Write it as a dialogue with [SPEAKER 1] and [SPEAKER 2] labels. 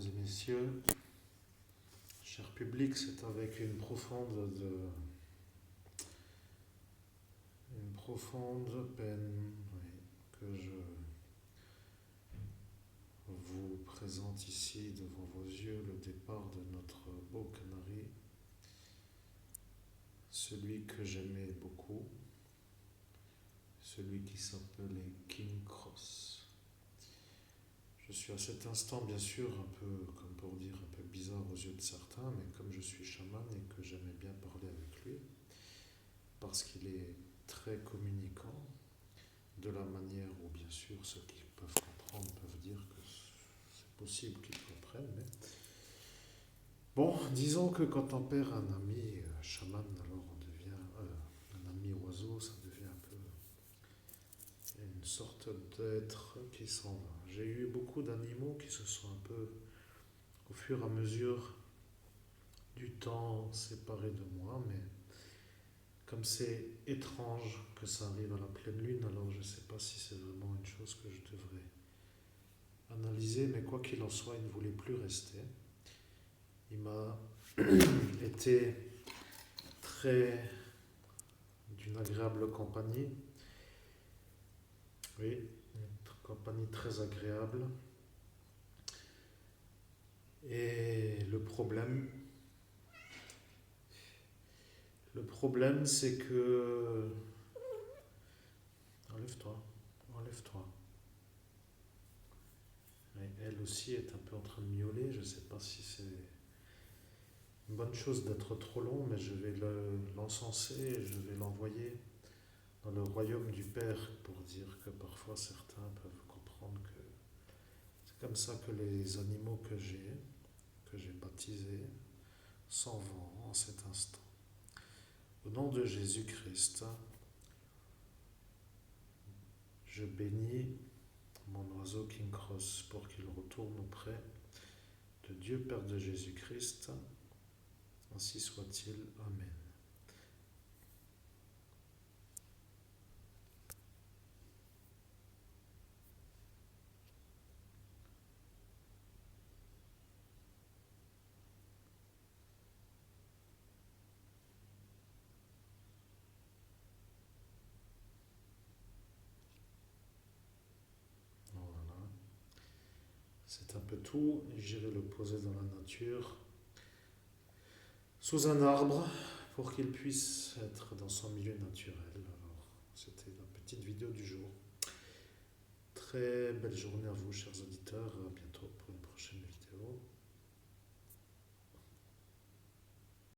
[SPEAKER 1] et messieurs, cher public, c'est avec une profonde peine, oui, que je vous présente ici devant vos yeux le départ de notre beau canari, celui que j'aimais beaucoup, celui qui s'appelait King Cross. Je suis à cet instant, bien sûr, un peu, comme pour dire, un peu bizarre aux yeux de certains, mais comme je suis chaman et que j'aimais bien parler avec lui, parce qu'il est très communicant, de la manière où, bien sûr, ceux qui peuvent comprendre peuvent dire que c'est possible qu'ils comprennent, mais bon, disons que quand on perd un ami chaman, alors on devient un ami oiseau, ça devient un peu une sorte d'être qui s'en va. J'ai eu beaucoup d'animaux qui se sont un peu, au fur et à mesure du temps, séparés de moi, mais comme c'est étrange que ça arrive à la pleine lune, alors je ne sais pas si c'est vraiment une chose que je devrais analyser, mais quoi qu'il en soit, il ne voulait plus rester. Il m'a été très d'une agréable compagnie. Oui, une compagnie très agréable. Et le problème, c'est que... Enlève-toi, enlève-toi. Et elle aussi est un peu en train de miauler. Je ne sais pas si c'est une bonne chose d'être trop long, mais je vais l'encenser et je vais l'envoyer dans le royaume du Père pour dire que parfois certains peuvent comprendre que c'est comme ça que les animaux que j'ai baptisés, s'en vont en cet instant. Au nom de Jésus-Christ, je bénis mon oiseau King Cross pour qu'il retourne auprès de Dieu Père de Jésus-Christ. Ainsi soit-il. Amen. Voilà. C'est un peu tout. J'irai le poser dans la nature, sous un arbre, pour qu'il puisse être dans son milieu naturel. Alors, c'était la petite vidéo du jour. Très belle journée à vous, chers auditeurs. À bientôt.